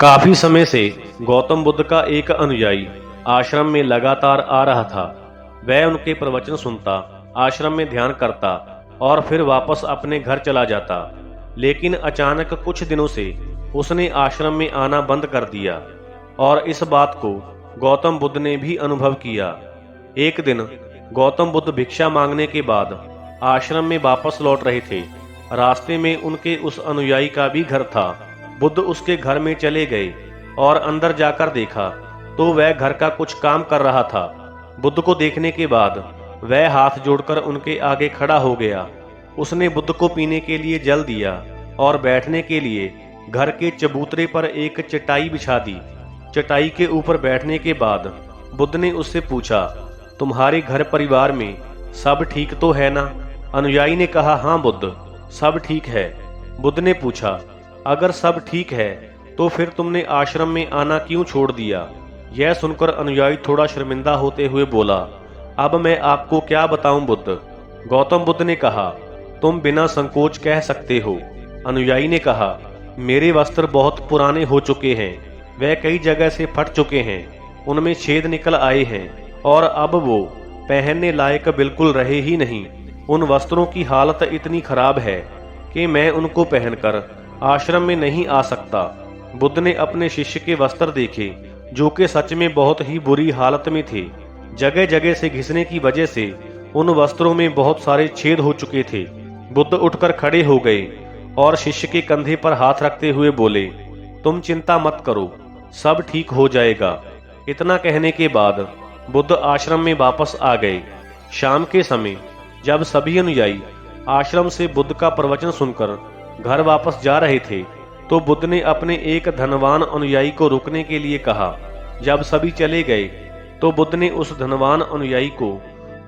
काफी समय से गौतम बुद्ध का एक अनुयायी आश्रम में लगातार आ रहा था। वह उनके प्रवचन सुनता, आश्रम में ध्यान करता और फिर वापस अपने घर चला जाता। लेकिन अचानक कुछ दिनों से उसने आश्रम में आना बंद कर दिया और इस बात को गौतम बुद्ध ने भी अनुभव किया। एक दिन गौतम बुद्ध भिक्षा मांगने के बाद आश्रम में वापस लौट रहे थे। रास्ते में उनके उस अनुयायी का भी घर था। बुद्ध उसके घर में चले गए और अंदर जाकर देखा तो वह घर का कुछ काम कर रहा था। बुद्ध को देखने के बाद वह हाथ जोड़कर उनके आगे खड़ा हो गया। उसने बुद्ध को पीने के लिए जल दिया और बैठने के लिए घर के चबूतरे पर एक चटाई बिछा दी। चटाई के ऊपर बैठने के बाद बुद्ध ने उससे पूछा, तुम्हारे घर परिवार में सब ठीक तो है ना? अनुयायी ने कहा, हाँ बुद्ध, सब ठीक है। बुद्ध ने पूछा, अगर सब ठीक है तो फिर तुमने आश्रम में आना क्यों छोड़ दिया? यह सुनकर अनुयायी थोड़ा शर्मिंदा होते हुए बोला, अब मैं आपको क्या बताऊं बुद्ध? गौतम बुद्ध ने कहा, तुम बिना संकोच कह सकते हो। अनुयायी ने कहा, मेरे वस्त्र बहुत पुराने हो चुके हैं, वह कई जगह से फट चुके हैं, उनमें छेद निकल आए हैं और अब वो पहनने लायक बिल्कुल रहे ही नहीं। उन वस्त्रों की हालत इतनी खराब है कि मैं उनको पहनकर आश्रम में नहीं आ सकता। बुद्ध ने अपने शिष्य के वस्त्र देखे जो कि सच में बहुत ही बुरी हालत में थे। जगह जगह से घिसने की वजह से उन वस्त्रों में बहुत सारे छेद हो चुके थे। बुद्ध उठकर खड़े हो गए और शिष्य के कंधे पर हाथ रखते हुए बोले, तुम चिंता मत करो, सब ठीक हो जाएगा। इतना कहने के बाद बुद्ध आश्रम में वापस आ गए। शाम के समय जब सभी अनुयायी आश्रम से बुद्ध का प्रवचन सुनकर घर वापस जा रहे थे तो बुद्ध ने अपने एक धनवान अनुयायी को रुकने के लिए कहा। जब सभी चले गए तो बुद्ध ने उस धनवान अनुयायी को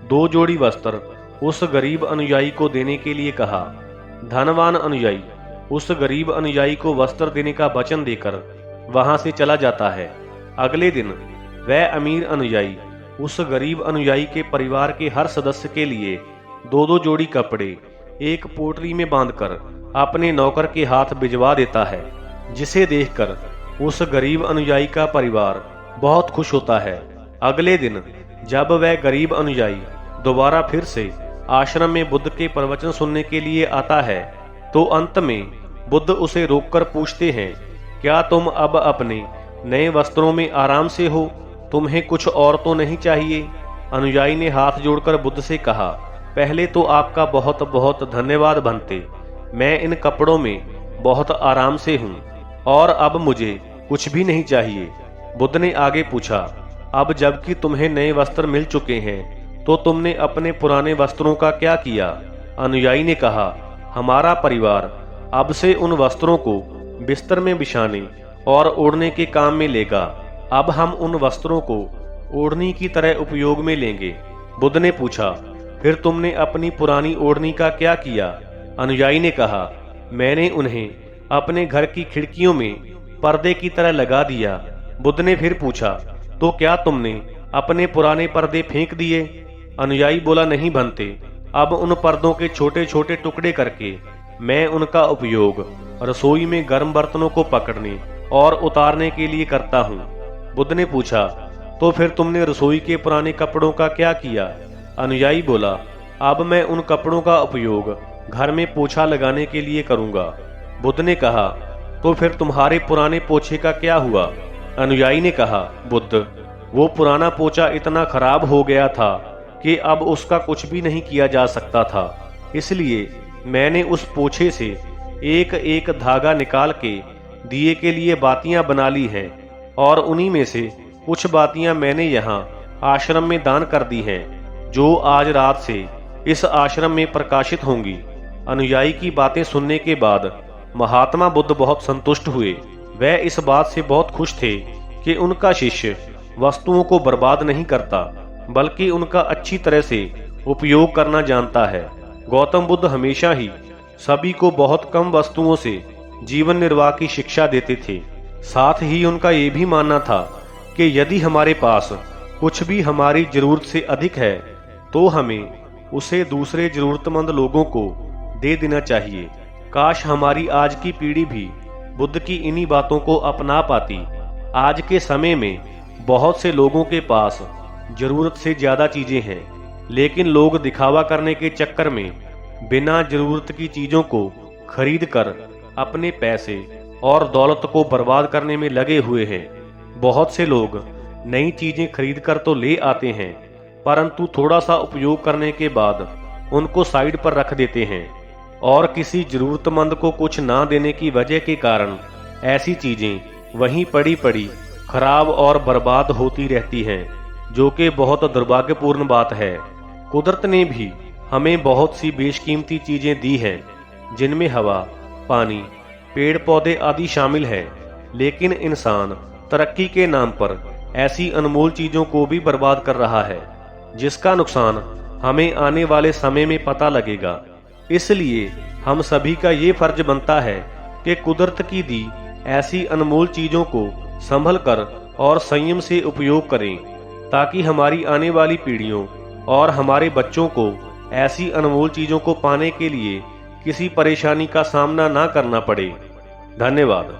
2 जोड़ी वस्त्र उस गरीब अनुयायी को देने के लिए कहा। धनवान अनुयायी उस गरीब अनुयायी को वस्त्र देने का वचन देकर वहां से चला जाता है। अगले दिन वह अमीर अनुयायी उस गरीब अनुयायी के परिवार के हर सदस्य के लिए 2-2 जोड़ी कपड़े एक पोटली में बांधकर अपने नौकर के हाथ भिजवा देता है, जिसे देखकर उस गरीब अनुयायी का परिवार बहुत खुश होता है। अगले दिन जब वह गरीब अनुयायी दोबारा फिर से आश्रम में बुद्ध के प्रवचन सुनने के लिए आता है तो अंत में बुद्ध उसे रोककर पूछते हैं, क्या तुम अब अपने नए वस्त्रों में आराम से हो? तुम्हें कुछ और तो नहीं चाहिए? अनुयायी ने हाथ जोड़कर बुद्ध से कहा, पहले तो आपका बहुत बहुत धन्यवाद बनते, मैं इन कपड़ों में बहुत आराम से हूँ और अब मुझे कुछ भी नहीं चाहिए। बुद्ध ने आगे पूछा, अब जबकि तुम्हें नए वस्त्र मिल चुके हैं तो तुमने अपने पुराने वस्त्रों का क्या किया? अनुयायी ने कहा, हमारा परिवार अब से उन वस्त्रों को बिस्तर में बिछाने और ओढ़ने के काम में लेगा। अब हम उन वस्त्रों को ओढ़नी की तरह उपयोग में लेंगे। बुद्ध ने पूछा, फिर तुमने अपनी पुरानी ओढ़नी का क्या किया? अनुयायी ने कहा, मैंने उन्हें अपने घर की खिड़कियों में पर्दे की तरह लगा दिया। बुद्ध ने फिर पूछा, तो क्या तुमने अपने पुराने पर्दे फेंक दिए? अनुयायी बोला, नहीं बनते, अब उन पर्दों के छोटे छोटे टुकड़े करके मैं उनका उपयोग रसोई में गर्म बर्तनों को पकड़ने और उतारने के लिए करता हूँ। बुद्ध ने पूछा, तो फिर तुमने रसोई के पुराने कपड़ों का क्या किया? अनुयायी बोला, अब मैं उन कपड़ों का उपयोग घर में पोछा लगाने के लिए करूंगा। बुद्ध ने कहा, तो फिर तुम्हारे पुराने पोछे का क्या हुआ? अनुयायी ने कहा, बुद्ध, वो पुराना पोछा इतना खराब हो गया था कि अब उसका कुछ भी नहीं किया जा सकता था। इसलिए मैंने उस पोछे से एक एक धागा निकाल के दिए के लिए बातियां बना ली हैं और उन्हीं में से कुछ बातियां मैंने यहाँ आश्रम में दान कर दी हैं, जो आज रात से इस आश्रम में प्रकाशित होंगी। अनुयायी की बातें सुनने के बाद महात्मा बुद्ध बहुत संतुष्ट हुए। वह इस बात से बहुत खुश थे कि उनका शिष्य वस्तुओं को बर्बाद नहीं करता, बल्कि उनका अच्छी तरह से उपयोग करना जानता है। गौतम बुद्ध हमेशा ही सभी को बहुत कम वस्तुओं से जीवन निर्वाह की शिक्षा देते थे। साथ ही उनका ये भी मानना था कि यदि हमारे पास कुछ भी हमारी जरूरत से अधिक है तो हमें उसे दूसरे जरूरतमंद लोगों को दे देना चाहिए। काश हमारी आज की पीढ़ी भी बुद्ध की इन्हीं बातों को अपना पाती। आज के समय में बहुत से लोगों के पास जरूरत से ज्यादा चीजें हैं, लेकिन लोग दिखावा करने के चक्कर में बिना जरूरत की चीजों को खरीद कर अपने पैसे और दौलत को बर्बाद करने में लगे हुए हैं। बहुत से लोग नई चीजें खरीद कर तो ले आते हैं, परंतु थोड़ा सा उपयोग करने के बाद उनको साइड पर रख देते हैं और किसी जरूरतमंद को कुछ ना देने की वजह के कारण ऐसी चीजें वहीं पड़ी पड़ी खराब और बर्बाद होती रहती हैं, जो कि बहुत दुर्भाग्यपूर्ण बात है। कुदरत ने भी हमें बहुत सी बेशकीमती चीजें दी हैं, जिनमें हवा, पानी, पेड़ पौधे आदि शामिल है, लेकिन इंसान तरक्की के नाम पर ऐसी अनमोल चीजों को भी बर्बाद कर रहा है, जिसका नुकसान हमें आने वाले समय में पता लगेगा। इसलिए हम सभी का ये फर्ज बनता है कि कुदरत की दी ऐसी अनमोल चीजों को संभल कर और संयम से उपयोग करें, ताकि हमारी आने वाली पीढ़ियों और हमारे बच्चों को ऐसी अनमोल चीजों को पाने के लिए किसी परेशानी का सामना ना करना पड़े। धन्यवाद।